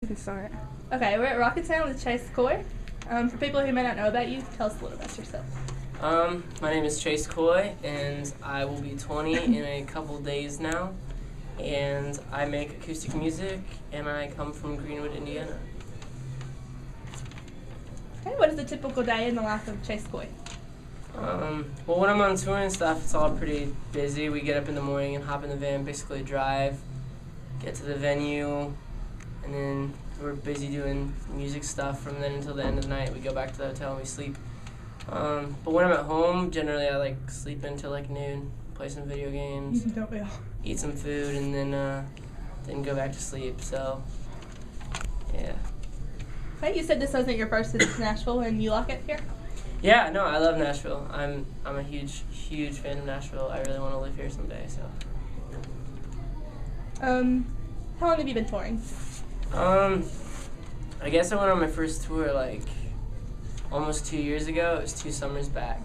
You can start. Okay, we're at Rocket Sound with Chase Coy. For people who may not know about you, tell us a little about yourself. My name is Chase Coy, and I will be 20 in a couple days now. And I make acoustic music, and I come from Greenwood, Indiana. Okay, what is a typical day in the life of Chase Coy? Well, when I'm on tour and stuff, it's all pretty busy. We get up in the morning and hop in the van, basically drive, get to the venue, and then we're busy doing music stuff from then until the end of the night. We go back to the hotel and we sleep. But when I'm at home, generally I sleep until noon, play some video games, Don't we all? eat some food, and then go back to sleep. So, yeah. Okay, you said this wasn't your first visit to Nashville, and you like it here? Yeah, no, I love Nashville. I'm a huge fan of Nashville. I really want to live here someday. So. How long have you been touring? I guess I went on my first tour almost 2 years ago. It was 2 summers back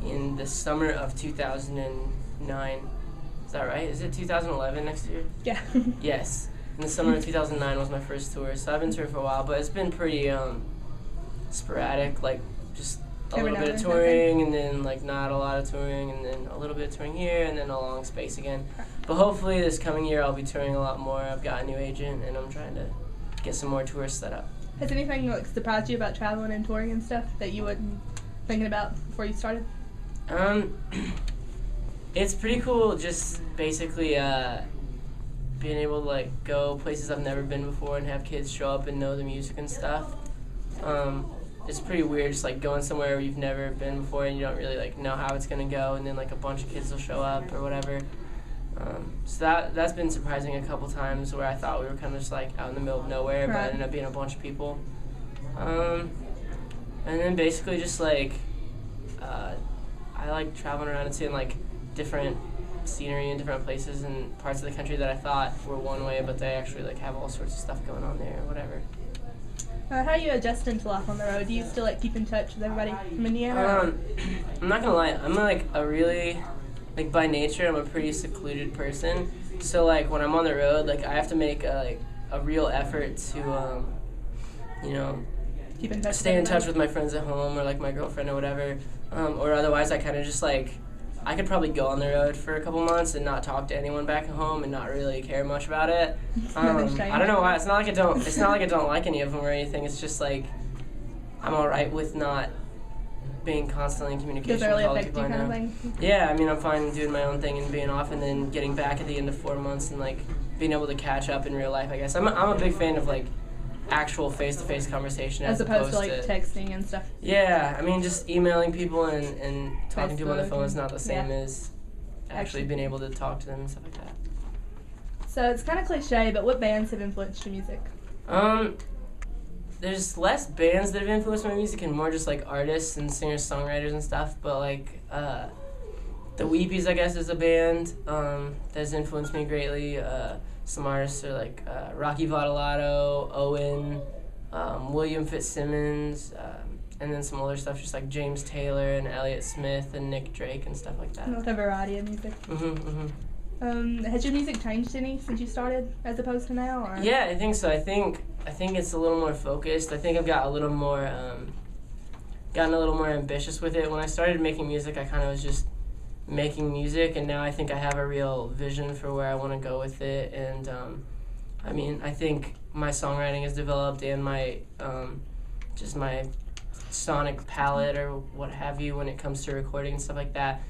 in the summer of 2009. Is that right? Is it 2011 next year? Yeah. Yes. In the summer of 2009 was my first tour. So I've been touring for a while, but it's been pretty sporadic, just a Every little now bit of and touring, and then not a lot of touring, and then a little bit of touring here, and then a long space again. But hopefully this coming year I'll be touring a lot more. I've got a new agent, and I'm trying to get some more tours set up. Has anything surprised you about traveling and touring and stuff that you weren't thinking about before you started? It's pretty cool just basically being able to go places I've never been before and have kids show up and know the music and stuff. It's pretty weird just going somewhere where you've never been before and you don't really know how it's gonna go, and then a bunch of kids will show up or whatever. So that's been surprising a couple times, where I thought we were kind of just out in the middle of nowhere, but Right. it ended up being a bunch of people. And then basically just I like traveling around and seeing different scenery in different places and parts of the country that I thought were one way, but they actually have all sorts of stuff going on there or whatever. How are you adjusting to life on the road? Do you still keep in touch with everybody from Indiana? I'm not gonna lie, I'm a really by nature I'm a pretty secluded person. So when I'm on the road, I have to make a real effort to Keep in touch. stay in touch with my friends at home or my girlfriend or whatever. Or otherwise I kind of just I could probably go on the road for a couple months and not talk to anyone back at home and not really care much about it. I don't know why. It's not like I don't. It's not like I don't like any of them or anything. It's just I'm all right with not being constantly in communication Does it really with all the affect people you I know. kind of thing? Yeah, I mean I'm fine doing my own thing and being off and then getting back at the end of 4 months and being able to catch up in real life. I guess I'm a big fan of actual face-to-face conversation As opposed to to texting and stuff. yeah, I mean, just emailing people and talking to people on the Facebook phone is not the same yeah. as actually being able to talk to them and stuff like that. So it's kind of cliche, but what bands have influenced your music? There's less bands that have influenced my music and more just artists and singers-songwriters and stuff, but the Weepies, I guess, is a band that has influenced me greatly. Some artists are Rocky Votolato, Owen, William Fitzsimmons, and then some older stuff just James Taylor and Elliott Smith and Nick Drake and stuff like that. With a variety of music. Has your music changed any since you started, as opposed to now? Or? Yeah, I think so. I think it's a little more focused. I think I've got a little more, gotten a little more ambitious with it. When I started making music, I kind of was just making music, and now I think I have a real vision for where I want to go with it. And I mean, I think my songwriting has developed, and my just my sonic palette or what have you when it comes to recording and stuff like that.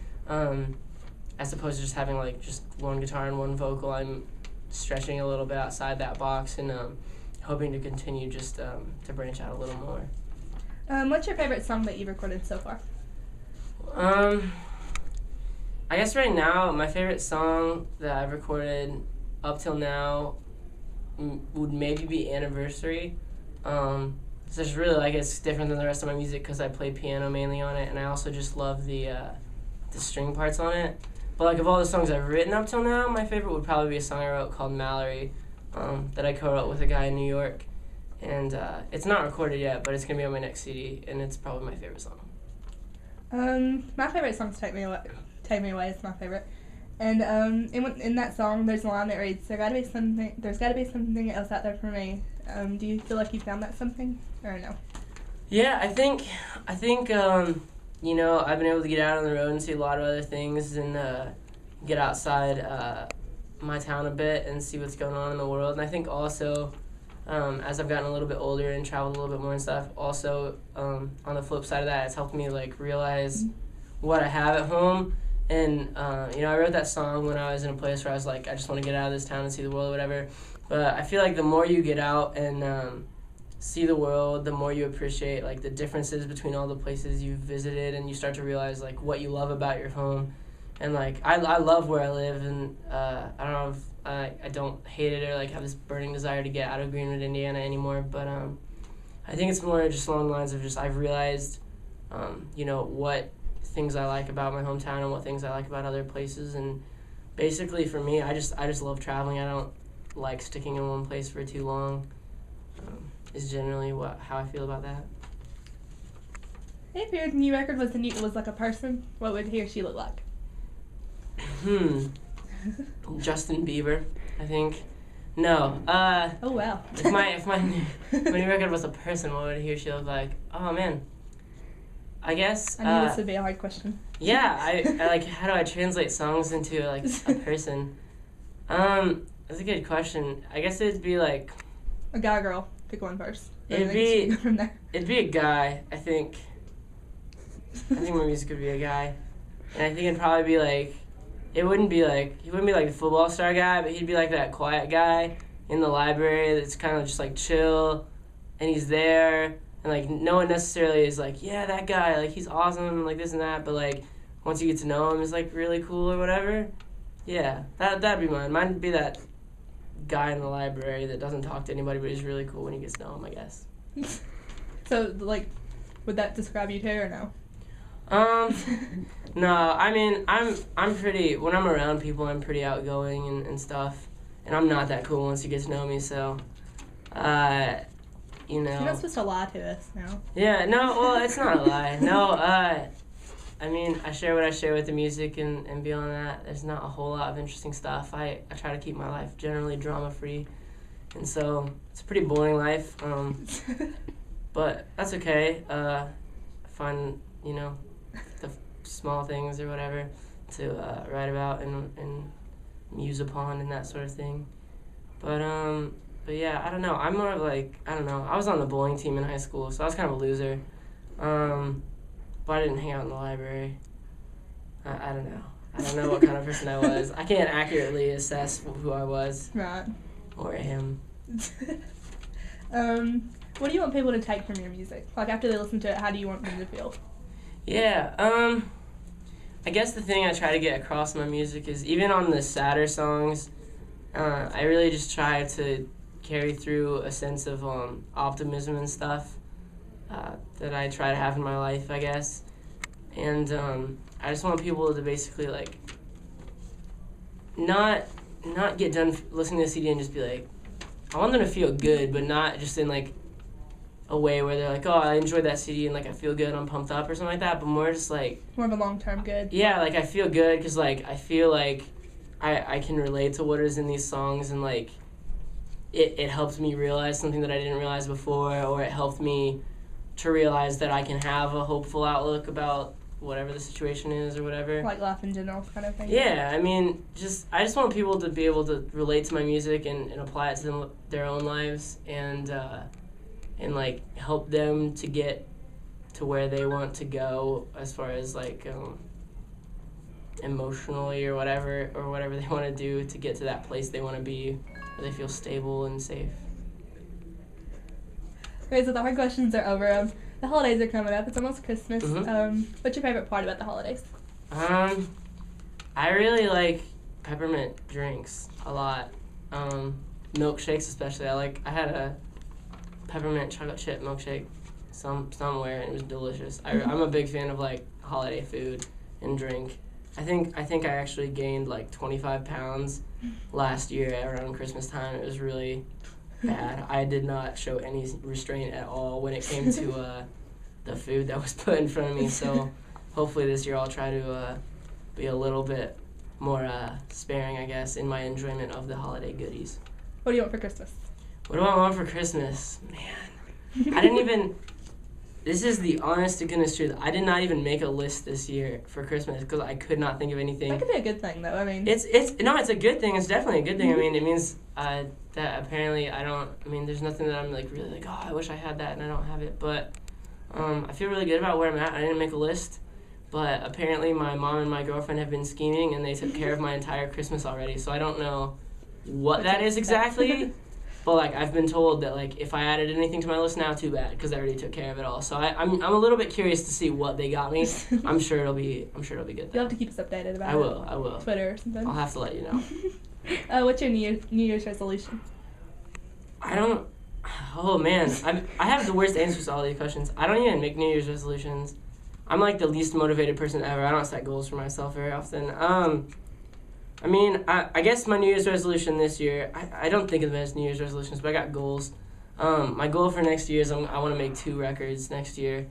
As opposed to just having just one guitar and one vocal, I'm stretching a little bit outside that box and hoping to continue just to branch out a little more. What's your favorite song that you've recorded so far? I guess right now my favorite song that I've recorded up till now would maybe be Anniversary. So it's really it's different than the rest of my music because I play piano mainly on it, and I also just love the string parts on it. But of all the songs I've written up till now, my favorite would probably be a song I wrote called Mallory that I co-wrote with a guy in New York. And it's not recorded yet, but it's going to be on my next CD, and it's probably my favorite song. My favorite song is Take Me Away. Take Me Away is my favorite. And in that song, there's a line that reads, "There's got to be something else out there for me." Do you feel like you found that something, or no? Yeah, I think you know, I've been able to get out on the road and see a lot of other things and get outside my town a bit and see what's going on in the world. And I think also, as I've gotten a little bit older and traveled a little bit more and stuff, also on the flip side of that, it's helped me like realize what I have at home. And you know, I wrote that song when I was in a place where I was like, I just want to get out of this town and see the world or whatever. But I feel like the more you get out and see the world, the more you appreciate like the differences between all the places you've visited, and you start to realize like what you love about your home. And like I love where I live, and I don't know if I don't hate it or like have this burning desire to get out of Greenwood, Indiana anymore. But I think it's more just along the lines of just I've realized you know, what things I like about my hometown and what things I like about other places. And basically for me, I just love traveling. I don't like sticking in one place for too long. Is generally how I feel about that. If your new record was like a person, what would he or she look like? Justin Bieber, I think. No. Oh wow. if my new record was a person, what would he or she look like? Oh man. I guess. I knew this would be a hard question. Yeah, I like. How do I translate songs into like a person? That's a good question. I guess it'd be like a guy or girl. Pick one first. It'd be a guy. I think my music would be a guy, and I think it'd probably be like. He wouldn't be like the football star guy, but he'd be like that quiet guy in the library that's kind of just like chill, and he's there, and like no one necessarily is like, yeah, that guy, like he's awesome, like this and that, but like once you get to know him, he's like really cool or whatever. Yeah, that'd be mine. Mine'd be that guy in the library that doesn't talk to anybody, but he's really cool when he gets to know him, I guess. So like, would that describe you too or no? No, I mean, I'm pretty, when I'm around people, I'm pretty outgoing and stuff, and I'm not that cool once you get to know me, so, you know. You're not supposed to lie to us now. Yeah, no, well, it's not a lie. No, I mean, I share what I share with the music, and beyond that, there's not a whole lot of interesting stuff. I try to keep my life generally drama-free, and so it's a pretty boring life, but that's okay. I find, you know, the small things or whatever to write about and muse upon and that sort of thing. But yeah, I don't know. I'm more of like, I don't know. I was on the bowling team in high school, so I was kind of a loser. But I didn't hang out in the library. I don't know. I don't know what kind of person I was. I can't accurately assess who I was. Right. Or am. What do you want people to take from your music? Like after they listen to it, how do you want them to feel? Yeah, I guess the thing I try to get across in my music is even on the sadder songs, I really just try to carry through a sense of optimism and stuff that I try to have in my life, I guess. And I just want people to basically like not get done listening to the CD and just be like, I want them to feel good, but not just in like a way where they're like, oh, I enjoyed that CD and like I feel good, I'm pumped up or something like that, but more just like more of a long-term good. Yeah, like I feel good because like I feel like I can relate to what is in these songs, and like it helped me realize something that I didn't realize before, or it helped me to realize that I can have a hopeful outlook about whatever the situation is or whatever. Like life in general kind of thing. Yeah, I mean, I just want people to be able to relate to my music and apply it to their own lives, and like help them to get to where they want to go as far as like emotionally or whatever they want to do to get to that place they want to be where they feel stable and safe. Okay, so the hard questions are over. The holidays are coming up. It's almost Christmas. Mm-hmm. What's your favorite part about the holidays? I really like peppermint drinks a lot. Milkshakes especially. I had a peppermint chocolate chip milkshake somewhere, and it was delicious. I'm a big fan of like holiday food and drink. I think I actually gained like 25 pounds last year around Christmas time. It was really bad. I did not show any restraint at all when it came to the food that was put in front of me. So hopefully this year I'll try to be a little bit more sparing, I guess, in my enjoyment of the holiday goodies. What do you want for Christmas? What do I want for Christmas? Man, I didn't even. This is the honest to goodness truth. I did not even make a list this year for Christmas because I could not think of anything. That could be a good thing, though. I mean, it's a good thing. It's definitely a good thing. I mean, it means that apparently there's nothing that I'm like really like, oh, I wish I had that and I don't have it. But I feel really good about where I'm at. I didn't make a list, but apparently my mom and my girlfriend have been scheming and they took care of my entire Christmas already. So I don't know what that is exactly. But like I've been told that like if I added anything to my list now, too bad, because they already took care of it all. So I'm a little bit curious to see what they got me. I'm sure it'll be good. You'll have to keep us updated about it. I will. Twitter or something. I'll have to let you know. What's your New Year's resolution? I don't. Oh man, I have the worst answers to all these questions. I don't even make New Year's resolutions. I'm like the least motivated person ever. I don't set goals for myself very often. I guess my New Year's resolution this year, I don't think of them as New Year's resolutions, but I got goals. My goal for next year is I want to make 2 records next year.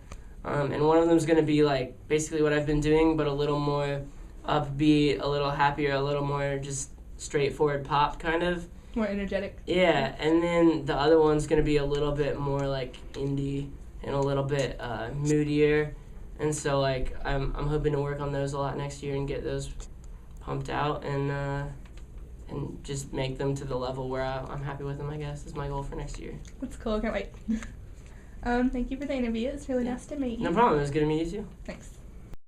And one of them is going to be like basically what I've been doing, but a little more upbeat, a little happier, a little more just straightforward pop kind of. More energetic. Yeah, and then the other one's going to be a little bit more like indie and a little bit moodier. And so like I'm hoping to work on those a lot next year and get those pumped out and just make them to the level where I'm happy with them, I guess, is my goal for next year. That's cool. I can't wait. Thank you for the interview. It's really nice to meet you. No problem. It was good to meet you too. Thanks.